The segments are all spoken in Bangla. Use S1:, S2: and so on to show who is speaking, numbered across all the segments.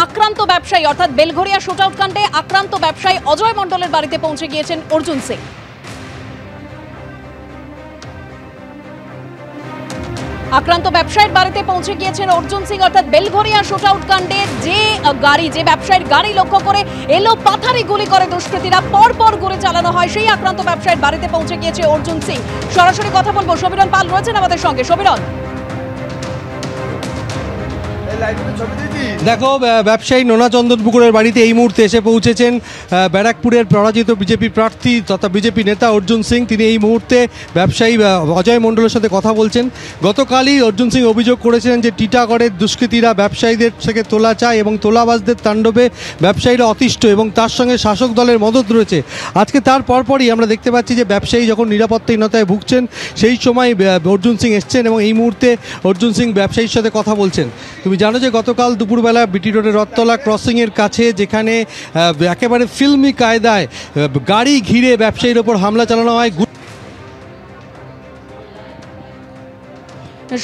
S1: আক্রান্ত ব্যবসায়ী অর্থাৎ বেলঘরিয়া শুটআউট কাণ্ডে আক্রান্ত ব্যবসায়ী অজয় মণ্ডলের বাড়িতে পৌঁছে গিয়েছেন অর্জুন সিং। আক্রান্ত ব্যবসায়ীর বাড়িতে পৌঁছে গিয়েছেন অর্জুন সিং অর্থাৎ বেলঘরিয়া শুটআউট কাণ্ডে যে ব্যবসায়ীর গাড়ি লক্ষ্য করে এলো পাথারি গুলি করে দুষ্কৃতীরা, পরপর গুলি চালানো হয়, সেই আক্রান্ত ব্যবসায়ীর বাড়িতে পৌঁছে গিয়েছে অর্জুন সিং। সরাসরি কথা বলবো, সমীরণ পাল রয়েছেন আমাদের সঙ্গে। সমীরণ,
S2: দেখো, ব্যবসায়ী নোনা চন্দনপুকুরের বাড়িতে এই মুহূর্তে এসে পৌঁছেছেন ব্যারাকপুরের পরাজিত বিজেপি প্রার্থী তথা বিজেপি নেতা অর্জুন সিং। তিনি এই মুহূর্তে ব্যবসায়ী অজয় মণ্ডলের সাথে কথা বলছেন। গতকালই অর্জুন সিং অভিযোগ করেছিলেন যে টিটাগড়ের দুষ্কৃতীরা ব্যবসায়ীদের থেকে তোলা চায় এবং তোলাবাজদের তাণ্ডবে ব্যবসায়ীরা অতিষ্ঠ এবং তার সঙ্গে শাসক দলের মদত রয়েছে। আজকে তার পরপরই আমরা দেখতে পাচ্ছি যে ব্যবসায়ী যখন নিরাপত্তাহীনতায় ভুগছেন সেই সময় অর্জুন সিং এসছেন এবং এই মুহূর্তে অর্জুন সিং ব্যবসায়ীর সাথে কথা বলছেন। তুমি জানো যে গতকাল দুপুরবেলা বিটি রোডের রথতলা ক্রসিংয়ের কাছে যেখানে একেবারে ফিল্মি কায়দায় গাড়ি ঘিরে ব্যবসায়ীর ওপর হামলা চালানো হয়।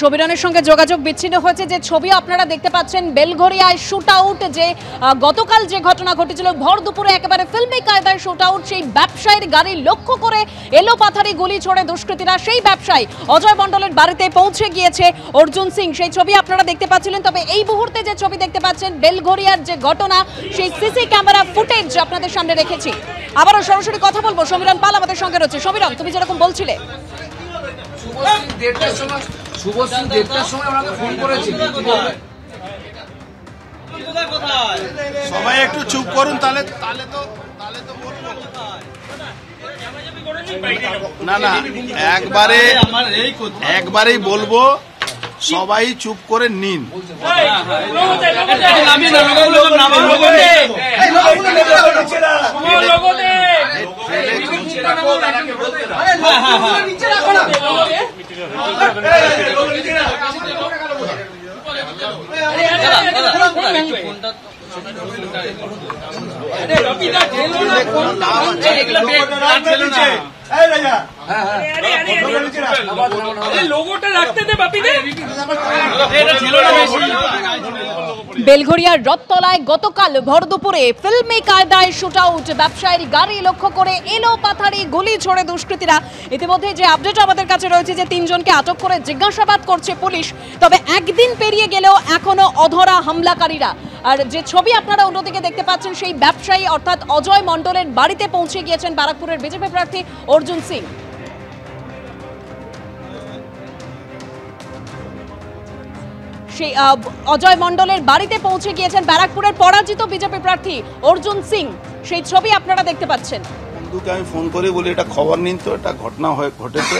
S1: সমীরণের সঙ্গে যোগাযোগ বিচ্ছিন্ন হয়েছে। যে ছবি আপনারা দেখতে পাচ্ছেন বেলঘরিয়ায় শুটআউট, যে গতকাল যে ঘটনা ঘটেছিল ভর দুপুরে একেবারে ফিল্মি কায়দায় শুটআউট, সেই ব্যবসায়ীর গাড়ি লক্ষ্য করে এলো পাথারি গুলি ছোড়ে দুষ্কৃতীরা। সেই ব্যবসায়ী অজয় মণ্ডলের বাড়িতে পৌঁছে গিয়েছে অর্জুন সিং, সেই ছবি আপনারা দেখতে পাচ্ছিলেন। তবে এই মুহূর্তে যে ছবি দেখতে পাচ্ছেন বেলঘরিয়ার যে ঘটনা, সেই সিসি ক্যামেরা ফুটেজ আপনাদের সামনে রেখেছি। আবারও সরাসরি কথা বলবো, সমীরণ পাল আমাদের সঙ্গে রয়েছে। সমীরণ, তুমি যেরকম বলছিলে
S3: শুভশ্রী 1:30টার সময় আমাকে ফোন করেছিল।
S4: সবাই একটু চুপ করুন, তাহলে তো না একবারেই বলবো, সবাই চুপ করে নিন।
S1: বেলঘরিয়ার রথতলায় গতকাল ভর দুপুরে ফিল্মি কায়দায় শুটআউট, ব্যবসায়ীর গাড়ি লক্ষ্য করে এলো পাথারি গুলি ছোড়ে দুষ্কৃতীরা। ইতিমধ্যে যে আপডেট আমাদের কাছে রয়েছে যে 3 জনকে আটক করে জিজ্ঞাসাবাদ করছে পুলিশ। তবে একদিন পেরিয়ে গেলেও এখনো অধরা হামলাকারীরা। আর যে ছবি আপনারা অন্যদিকে দেখতে পাচ্ছেন, সেই ব্যবসায়ী অর্থাৎ অজয় মণ্ডলের বাড়িতে পৌঁছে গিয়েছেন ব্যারাকপুরের বিজেপি প্রার্থী অর্জুন সিং। সেই অজয় মণ্ডলের বাড়িতে পৌঁছে গিয়েছেন ব্যারাকপুরের পরাজিত বিজেপি প্রার্থী অর্জুন সিং, সেই ছবি আপনারা দেখতে পাচ্ছেন।
S4: বন্ধুকে আমি ফোন করে বলি এটা খবর নিন তো, এটা ঘটনা ঘটেছে।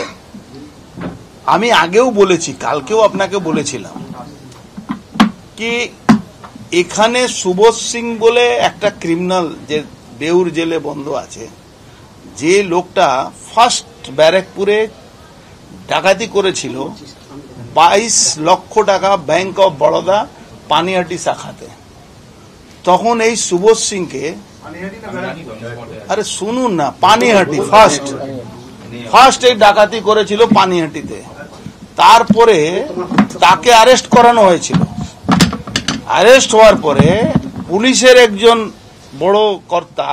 S4: আমি আগেও বলেছি, কালকেও আপনাকে বলেছিলাম কি এখানে সুবোধ সিং বলে একটা ক্রিমিনাল যে বেউর জেলে বন্ধ আছে, যে লোকটা ফার্স্ট ব্যারাকপুরে ডাকাতি করেছিল 22 লক্ষ টাকা ব্যাংক অফ বরোদা পানিহাটি শাখাতে। তখন এই সুবোধ সিংকে, আরে শুনুন না, পানিহাটি ফার্স্ট এই ডাকাতি করেছিল পানিহাটিতে। তারপরে তাকে অ্যারেস্ট করানো হয়েছিল। অ্যারেস্ট হওয়ার পরে পুলিশের একজন বড় কর্তা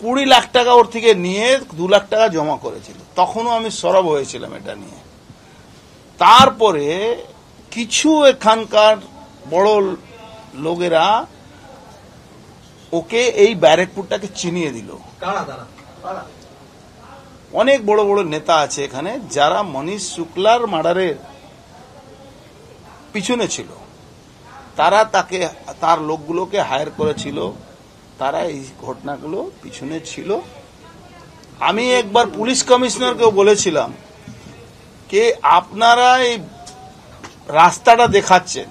S4: 20 লাখ টাকা ওর থেকে নিয়ে 2 লাখ টাকা জমা করেছিল। তখনও আমি সরব হয়েছিলাম এটা নিয়ে। তারপরে কিছু এখানকার বড় লোকেরা ওকে এই ব্যারাকপুরটাকে চিনিয়ে দিল। অনেক বড় বড় নেতা আছে এখানে যারা মনীষ শুক্লার মার্ডারের পিছনে ছিল, তারা তার লোকগুলোকে হায়ার করেছিল, তারা এই ঘটনাগুলো পিছনে ছিল। আমি একবার পুলিশ কমিশনারকেও বলেছিলাম যে আপনারা এই রাস্তাটা দেখাচ্ছেন,